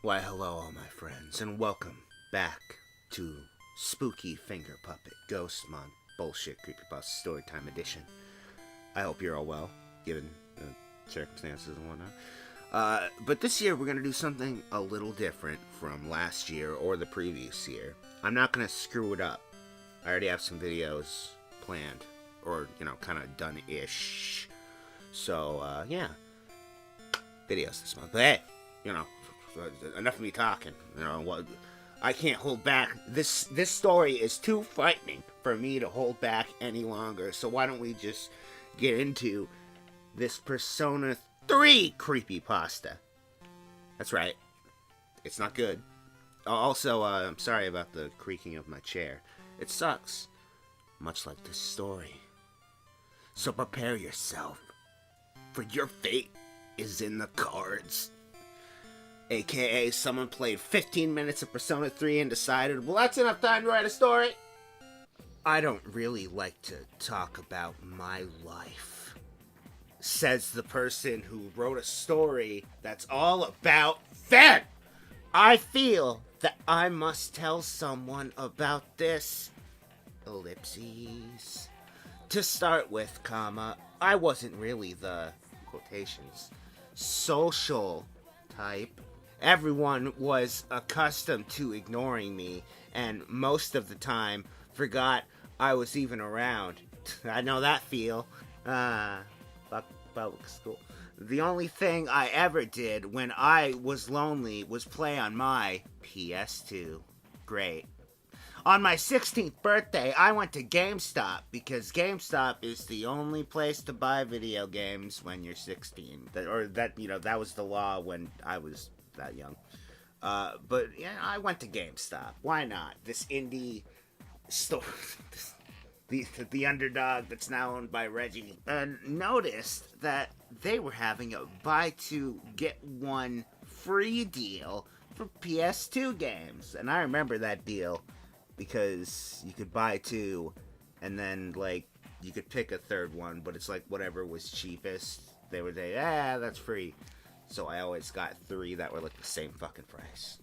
Why, hello, all my friends, and welcome back to Spooky Finger Puppet Ghost Month Bullshit Creepypasta Storytime Edition. I hope you're all well, given the circumstances and whatnot. But this year we're going to do something a little different from last year or the previous year. I'm not going to screw it up. I already have some videos planned, or, kind of done-ish. So, yeah, videos this month. But hey, enough of me talking. I can't hold back. This story is too frightening for me to hold back any longer. So why don't we just get into this Persona 3 creepypasta? That's right. It's not good. Also, I'm sorry about the creaking of my chair. It sucks. Much like this story. So prepare yourself. For your fate is in the cards. AKA, someone played 15 minutes of Persona 3 and decided, well, that's enough time to write a story. I don't really like to talk about my life, says the person who wrote a story that's all about them. I feel that I must tell someone about this. Ellipses. To start with, I wasn't really the, quotations, social type. Everyone was accustomed to ignoring me, and most of the time forgot I was even around. I know that feel. Public school. The only thing I ever did when I was lonely was play on my PS2. Great. On my 16th birthday, I went to GameStop because GameStop is the only place to buy video games when you're 16. That was the law when I was that young. But yeah, I went to GameStop. Why not? This indie store, the underdog that's now owned by Reggie, noticed that they were having a buy two get one free deal for PS2 games, and I remember that deal because you could buy two, and then you could pick a third one, but it's whatever was cheapest. They would say, that's free. So I always got three that were the same fucking price.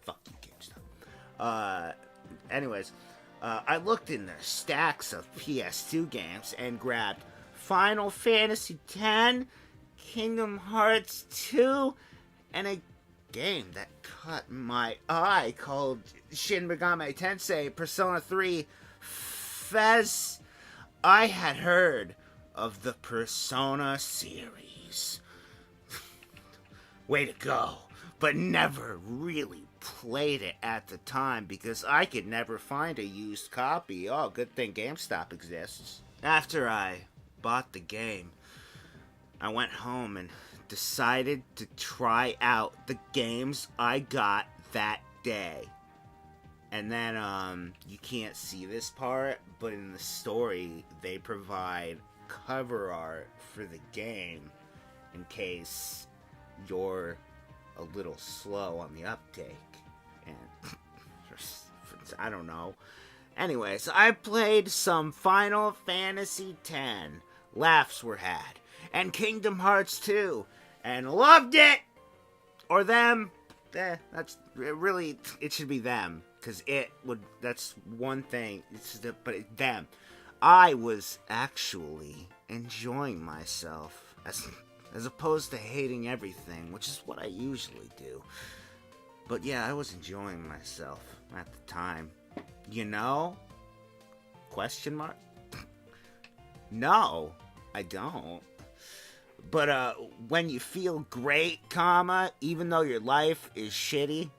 Fuck you, GameStop. Anyways, I looked in their stacks of PS2 games and grabbed Final Fantasy X, Kingdom Hearts 2, and a game that caught my eye called Shin Megami Tensei Persona 3 Fez. I had heard of the Persona series. Way to go. But never really played it at the time because I could never find a used copy. Oh, good thing GameStop exists. After I bought the game, I went home and decided to try out the games I got that day. And then, you can't see this part, but in the story, they provide cover art for the game in case you're a little slow on the uptake, and I don't know. Anyways, I played some Final Fantasy X, laughs were had, and Kingdom Hearts 2, and loved it! Or them, it should be them, because that's one thing, them. I was actually enjoying myself, as opposed to hating everything, which is what I usually do. But yeah, I was enjoying myself at the time. Question mark? No, I don't. But when you feel great, even though your life is shitty.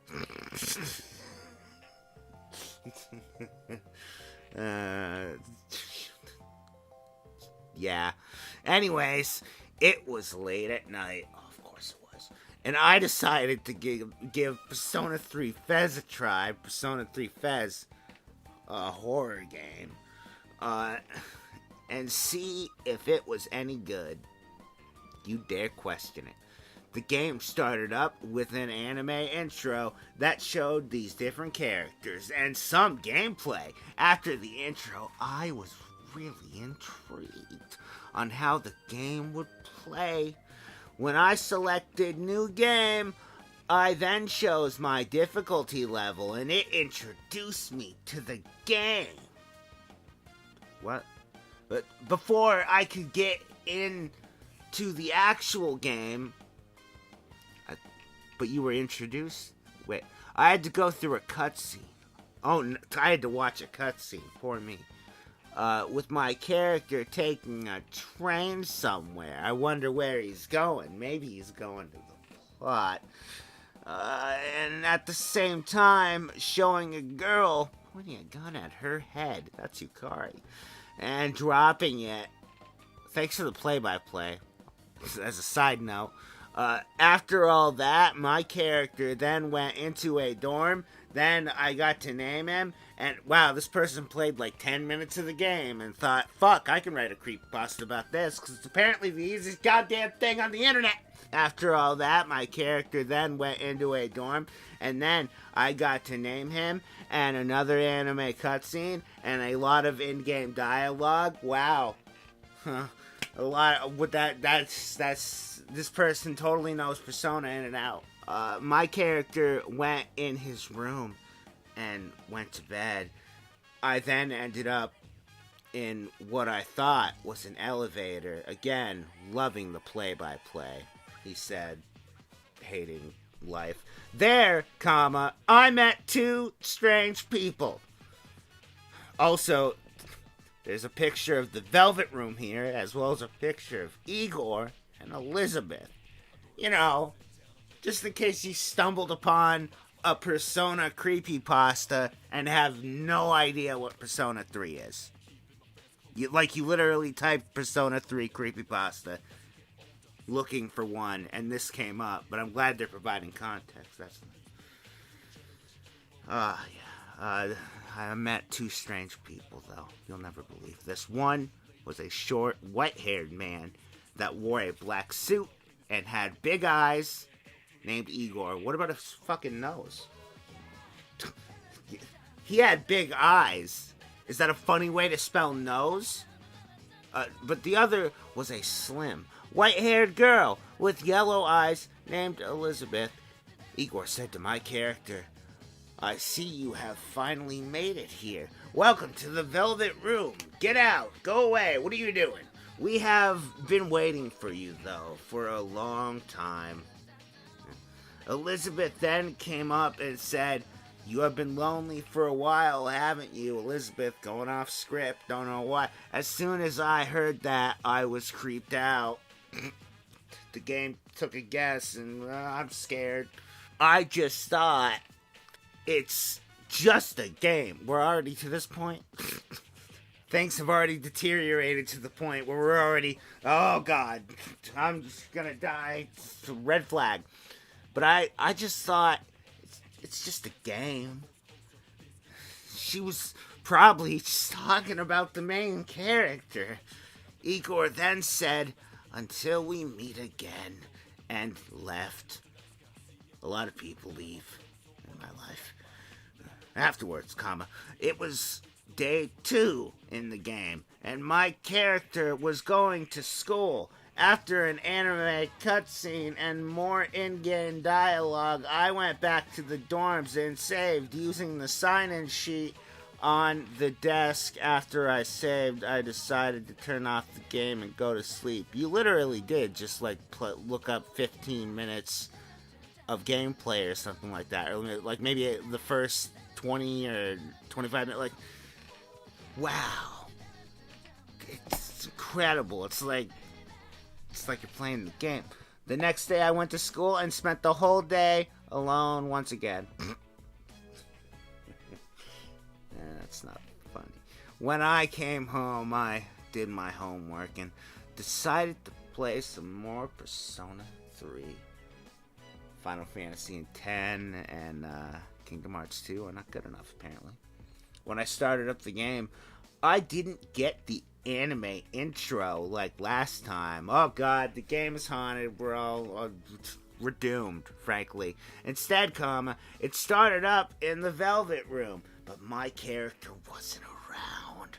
Yeah. Anyways, it was late at night. Oh, of course it was. And I decided to give Persona 3 Fez a try. Persona 3 Fez, a horror game. And see if it was any good. You dare question it. The game started up with an anime intro that showed these different characters and some gameplay. After the intro, I was really intrigued on how the game would play. When I selected new game, I then chose my difficulty level, and it introduced me to the game. What? But before I could get into the actual game, but you were introduced? Wait, I had to go through a cutscene. Oh, I had to watch a cutscene. Poor me. With my character taking a train somewhere. I wonder where he's going. Maybe he's going to the plot. And at the same time, showing a girl pointing a gun at her head. That's Yukari. And dropping it. Thanks for the play-by-play. As a side note. After all that, my character then went into a dorm. Then I got to name him. And wow, this person played like 10 minutes of the game and thought, fuck, I can write a creepypasta about this. Because it's apparently the easiest goddamn thing on the internet. After all that, my character then went into a dorm. And then I got to name him. And another anime cutscene. And a lot of in-game dialogue. Wow. Huh. A lot with that's this person totally knows Persona in and out. My character went in his room and went to bed. I then ended up in what I thought was an elevator. Again, loving the play-by-play. He said, hating life. There, comma, I met two strange people. Also, there's a picture of the Velvet Room here, as well as a picture of Igor and Elizabeth. You know, just in case you stumbled upon a Persona creepypasta and have no idea what Persona 3 is. You literally typed Persona 3 creepypasta looking for one, and this came up, but I'm glad they're providing context. That's... I met two strange people, though. You'll never believe this. One was a short, white-haired man that wore a black suit and had big eyes, named Igor. What about his fucking nose? He had big eyes. Is that a funny way to spell nose? But the other was a slim, white-haired girl with yellow eyes named Elizabeth. Igor said to my character, I see you have finally made it here. Welcome to the Velvet Room. Get out. Go away. What are you doing? We have been waiting for you, though, for a long time. Elizabeth then came up and said, you have been lonely for a while, haven't you? Elizabeth going off script. Don't know why. As soon as I heard that, I was creeped out. The game took a guess, and I'm scared. I just thought... It's just a game. We're already to this point. Things have already deteriorated to the point where we're already, oh God, I'm just gonna die. It's a red flag. But I just thought, it's just a game. She was probably just talking about the main character. Igor then said, until we meet again, and left. A lot of people leave in my life. Afterwards, comma, it was day 2 in the game, and my character was going to school. After an anime cutscene and more in-game dialogue, I went back to the dorms and saved using the sign-in sheet on the desk. After I saved, I decided to turn off the game and go to sleep. You literally did just look up 15 minutes of gameplay or something like that, or like maybe the first 20 or 25 minutes. Like, wow, it's incredible. It's like you're playing the game. The next day I went to school and spent the whole day alone once again. That's not funny. When I came home, I did my homework and decided to play some more Persona 3. Final Fantasy X and Kingdom Hearts 2 are not good enough, apparently. When I started up the game, I didn't get the anime intro like last time. Oh God, the game is haunted. We're doomed, frankly. Instead, it started up in the Velvet Room, but my character wasn't around.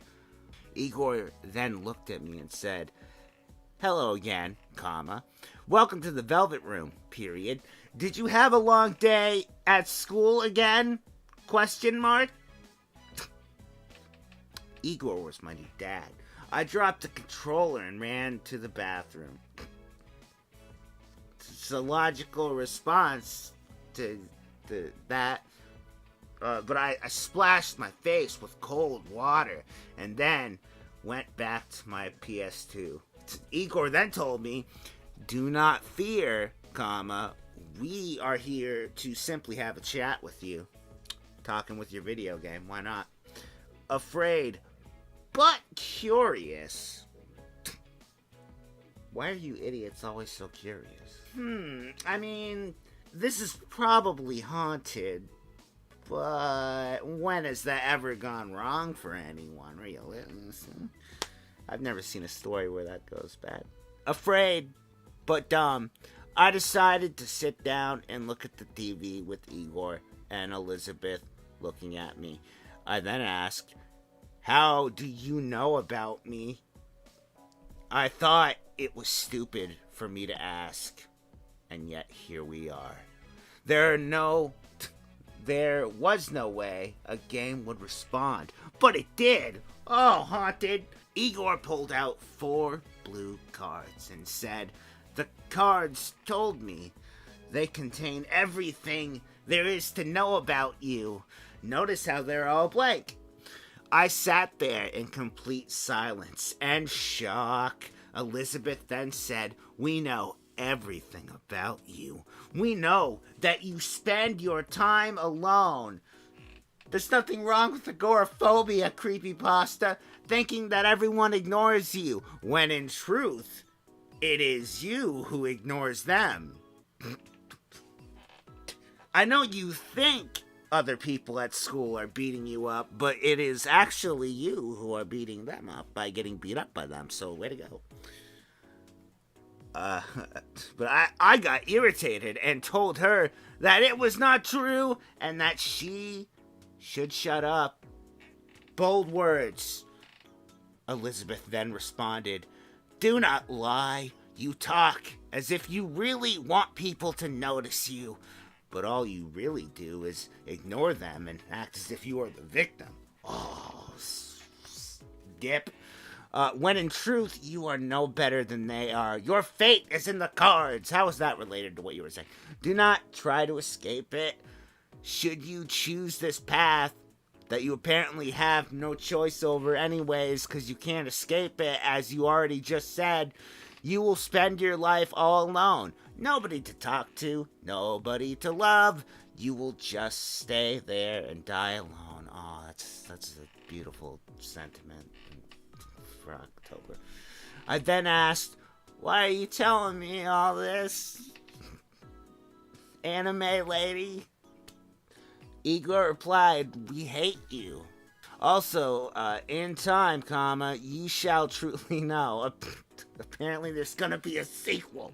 Igor then looked at me and said, hello again, welcome to the Velvet Room, period. Did you have a long day at school again? Question mark. Igor was my new dad. I dropped the controller and ran to the bathroom. It's a logical response to that. But I splashed my face with cold water and then went back to my PS2. Igor then told me, do not fear, comma, we are here to simply have a chat with you. Talking with your video game, why not? Afraid, but curious. Why are you idiots always so curious? I mean, this is probably haunted, but when has that ever gone wrong for anyone, really? I've never seen a story where that goes bad. Afraid, but dumb, I decided to sit down and look at the TV with Igor and Elizabeth looking at me. I then asked, how do you know about me? I thought it was stupid for me to ask, and yet here we are. There was no way a game would respond, but it did. Oh, haunted. Igor pulled out 4 blue cards and said, the cards told me they contain everything there is to know about you. Notice how they're all blank. I sat there in complete silence and shock. Elizabeth then said, we know everything about you. We know that you spend your time alone. There's nothing wrong with agoraphobia, Creepypasta, thinking that everyone ignores you, when in truth, it is you who ignores them. I know you think other people at school are beating you up, but it is actually you who are beating them up by getting beat up by them, so way to go. But I got irritated and told her that it was not true and that she should shut up. Bold words. Elizabeth then responded, do not lie. You talk as if you really want people to notice you, but all you really do is ignore them and act as if you are the victim. Oh, dip. When in truth, you are no better than they are. Your fate is in the cards. How is that related to what you were saying? Do not try to escape it. Should you choose this path that you apparently have no choice over anyways because you can't escape it, as you already just said, you will spend your life all alone. Nobody to talk to, nobody to love. You will just stay there and die alone. Oh, that's a beautiful sentiment for October. I then asked, why are you telling me all this, anime lady? Igor replied, we hate you. Also, in time, comma, you shall truly know. Apparently there's gonna be a sequel.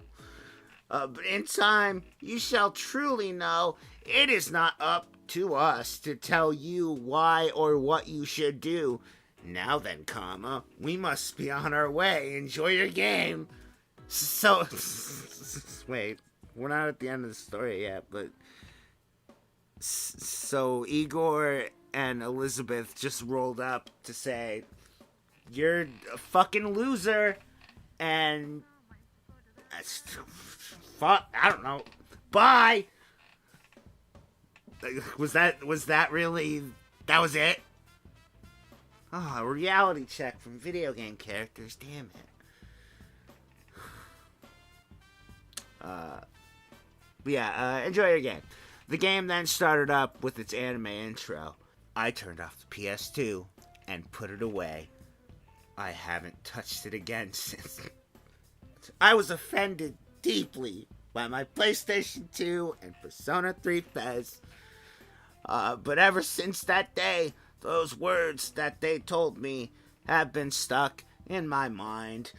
But in time, you shall truly know it is not up to us to tell you why or what you should do. Now then, comma, we must be on our way. Enjoy your game. So, wait, we're not at the end of the story yet, but so Igor and Elizabeth just rolled up to say, you're a fucking loser, and fuck, I don't know, bye. Was that really, that was it? Oh, a reality check from video game characters, damn it. Enjoy your game. The game then started up with its anime intro. I turned off the PS2 and put it away. I haven't touched it again since. I was offended deeply by my PlayStation 2 and Persona 3 Fez. But ever since that day, those words that they told me have been stuck in my mind.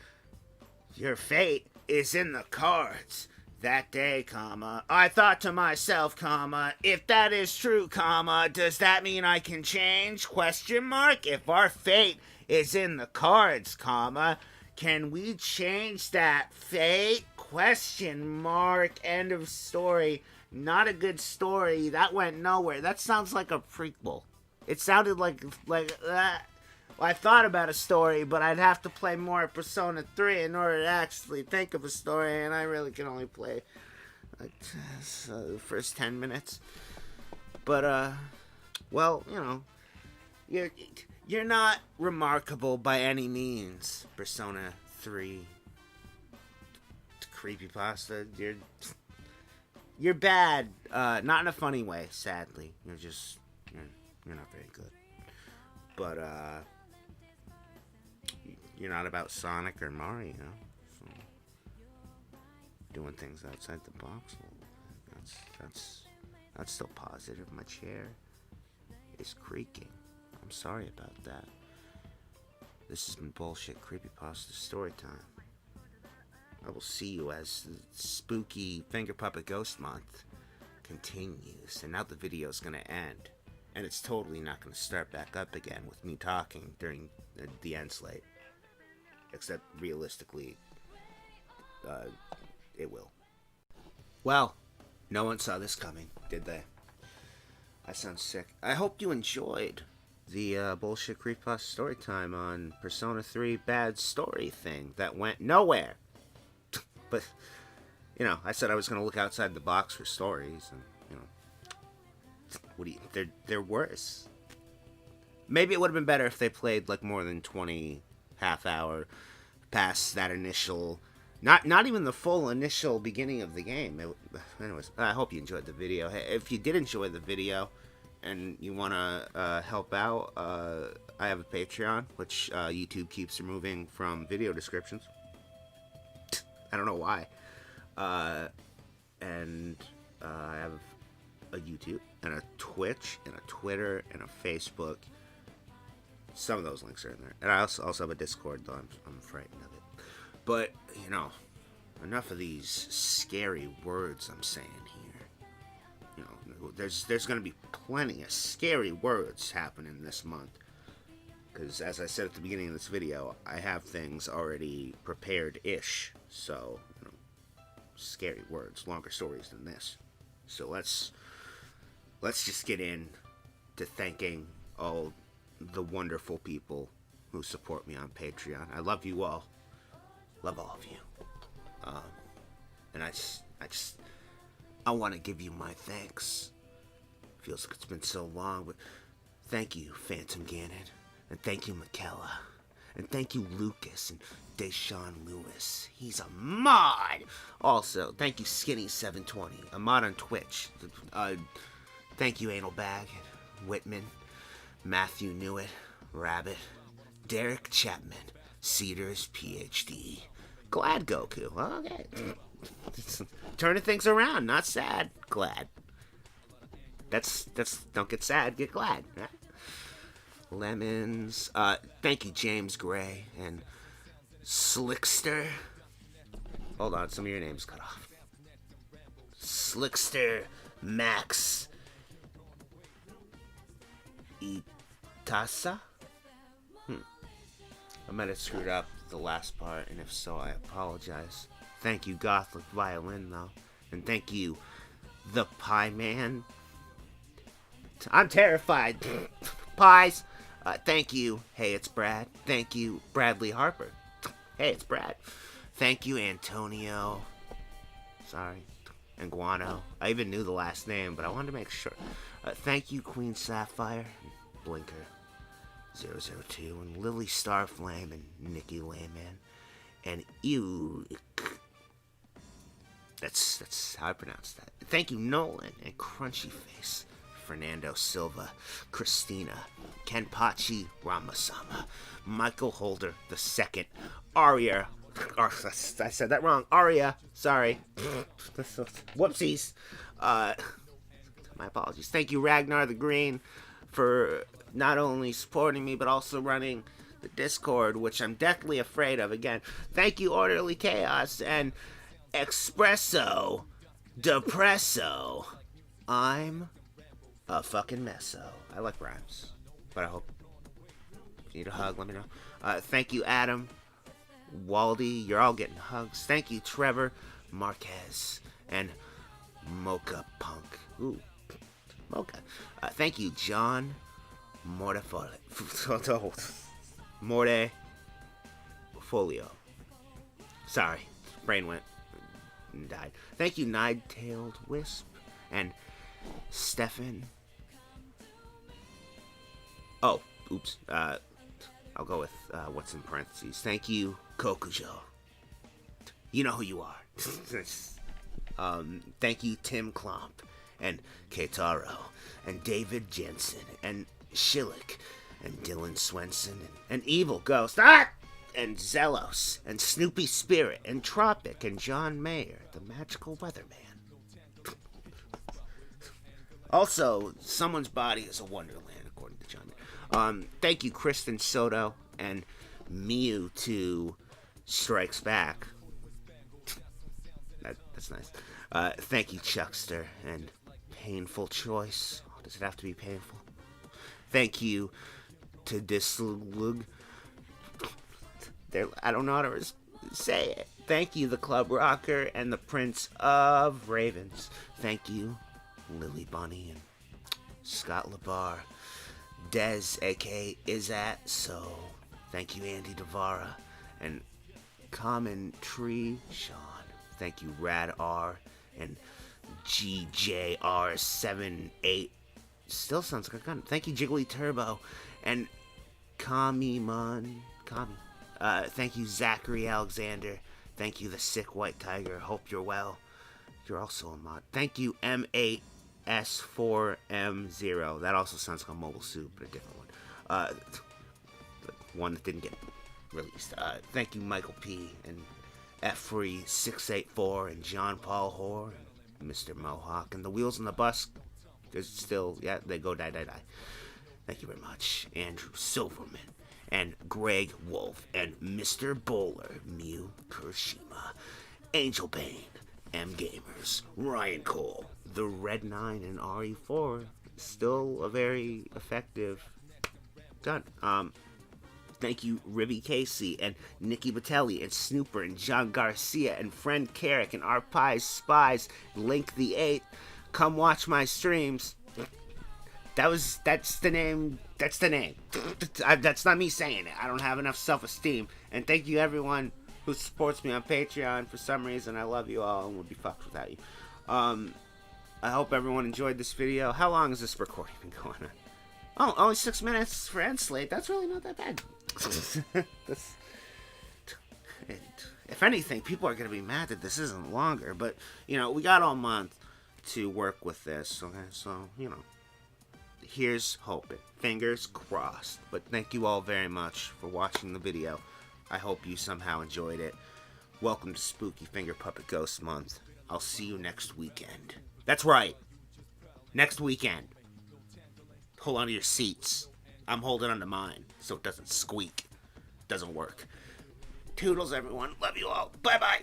Your fate is in the cards. That day, comma, I thought to myself, comma, if that is true, comma, does that mean I can change? Question mark. If our fate is in the cards, comma, can we change that fate? Question mark. End of story. Not a good story. That went nowhere. That sounds like a prequel. It sounded like that. Well, I thought about a story, but I'd have to play more Persona 3 in order to actually think of a story, and I really can only play like the first 10 minutes. But well, you know, you're not remarkable by any means, Persona 3 Creepypasta. You're bad, not in a funny way, sadly. You're not very good. But you're not about Sonic or Mario, so doing things outside the box. That's still positive. My chair is creaking. I'm sorry about that. This has been Bullshit Creepypasta Storytime. I will see you as the spooky Finger Puppet Ghost Month continues. And now the video is going to end. And it's totally not going to start back up again with me talking during the end slate. Except, realistically, it will. Well, no one saw this coming, did they? I sound sick. I hope you enjoyed the Bullshit Creepypasta Storytime on Persona 3 Bad Story thing that went nowhere. But, you know, I said I was going to look outside the box for stories, and, you know, they're worse. Maybe it would have been better if they played, like, more than 20 half-hour past that initial, not even the full initial beginning of the game. Anyways, I hope you enjoyed the video. Hey, if you did enjoy the video and you want to help out, I have a Patreon, which YouTube keeps removing from video descriptions. I don't know why. And I have a YouTube and a Twitch and a Twitter and a Facebook. Some of those links are in there. And I also have a Discord, though I'm frightened of it. But, you know, enough of these scary words I'm saying here. You know, there's going to be plenty of scary words happening this month. Because, as I said at the beginning of this video, I have things already prepared-ish. So, you know, scary words, longer stories than this. So let's just get in to thanking all the wonderful people who support me on Patreon. I love you all. Love all of you. And I want to give you my thanks. Feels like it's been so long, but thank you, Phantom Ganon. And thank you, Michaela. And thank you, Lucas and Deshaun Lewis. He's a mod. Also, thank you, Skinny720, a mod on Twitch. Thank you, Anal Bag, Whitman, Matthew Newitt, Rabbit, Derek Chapman, Cedars PhD, Glad Goku. Okay. Turning things around, not sad. Glad. That's don't get sad, get glad. Right? Lemons. Thank you, James Gray and Slickster. Hold on, some of your names cut off. Slickster, Max, Itasa? I might have screwed up the last part, and if so, I apologize. Thank you, Gothic Violin, though. And thank you, The Pie Man. I'm terrified. Pies. Thank you. Hey, it's Brad. Thank you, Bradley Harper. Hey, it's Brad. Thank you, Antonio. Sorry. And Guano. I even knew the last name, but I wanted to make sure. Thank you, Queen Sapphire, Blinker 002, and Lily Starflame, and Nikki Layman, and Ew. That's how I pronounce that. Thank you, Nolan, and Crunchy Face, Fernando Silva, Christina, Kenpachi Ramasama, Michael Holder II, Aria. I said that wrong. Aria. Sorry. Whoopsies. My apologies. Thank you, Ragnar the Green, for not only supporting me, but also running the Discord, which I'm deathly afraid of. Again, thank you, Orderly Chaos, and Espresso Depresso. I'm a fucking meso. I like rhymes, but I hope if you need a hug, let me know. Thank you, Adam, Waldy. You're all getting hugs. Thank you, Trevor, Marquez, and Mocha Punk. Ooh, Mocha. Thank you, John Mortefolio. Sorry, brain went and died. Thank you, Nine-Tailed Wisp, and Stefan. Oh, oops. I'll go with what's in parentheses. Thank you, Kokujo. You know who you are. Thank you, Tim Klomp, and Keitaro, and David Jensen, and Shillick, and Dylan Swenson, and Evil Ghost, and Zelos, and Snoopy Spirit, and Tropic, and John Mayer, the magical weatherman. Also, someone's body is a wonderland, according to John Mayer. Thank you, Kristen Soto, and Mewtwo Strikes Back. That's nice. Thank you, Chuckster, and Painful Choice. Oh, does it have to be painful? Thank you to Dislug. I don't know how to say it. Thank you, the Club Rocker, and the Prince of Ravens. Thank you, Lily Bunny, and Scott Labar. Dez, a.k.a. Izat, so thank you, Andy Devara, and Common Tree Sean. Thank you, Rad R, and GJR78. Still sounds like a gun. Thank you, Jiggly Turbo, and Kami. Thank you, Zachary Alexander. Thank you, the Sick White Tiger. Hope you're well. You're also a mod. Thank you, M8S4M0. That also sounds like a mobile suit, but a different one. One that didn't get released. Thank you, Michael P. and F3684 and John Paul Hoare and Mr. Mohawk and the Wheels on the Bus. There's still, yeah, they go die. Thank you very much, Andrew Silverman and Greg Wolf and Mr. Bowler, Mew Kurshima, Angel Bane, M Gamers, Ryan Cole, the Red 9 and RE4. Still a very effective gun. Thank you, Ribby Casey, and Nikki Batelli, and Snooper, and John Garcia, and Friend Carrick, and Our Pies Spies, Link the 8th. Come watch my streams. That's the name. That's not me saying it. I don't have enough self-esteem. And thank you, everyone who supports me on Patreon. For some reason, I love you all and would be fucked without you. I hope everyone enjoyed this video. How long has this recording been going on? Oh, only 6 minutes for End Slate. That's really not that bad. If anything, people are going to be mad that this isn't longer. But, we got all month to work with this. Okay, so, here's hoping. Fingers crossed. But thank you all very much for watching the video. I hope you somehow enjoyed it. Welcome to Spooky Finger Puppet Ghost Month. I'll see you next weekend. That's right. Next weekend. Hold on to your seats. I'm holding on to mine so it doesn't squeak. Doesn't work. Toodles, everyone. Love you all. Bye-bye.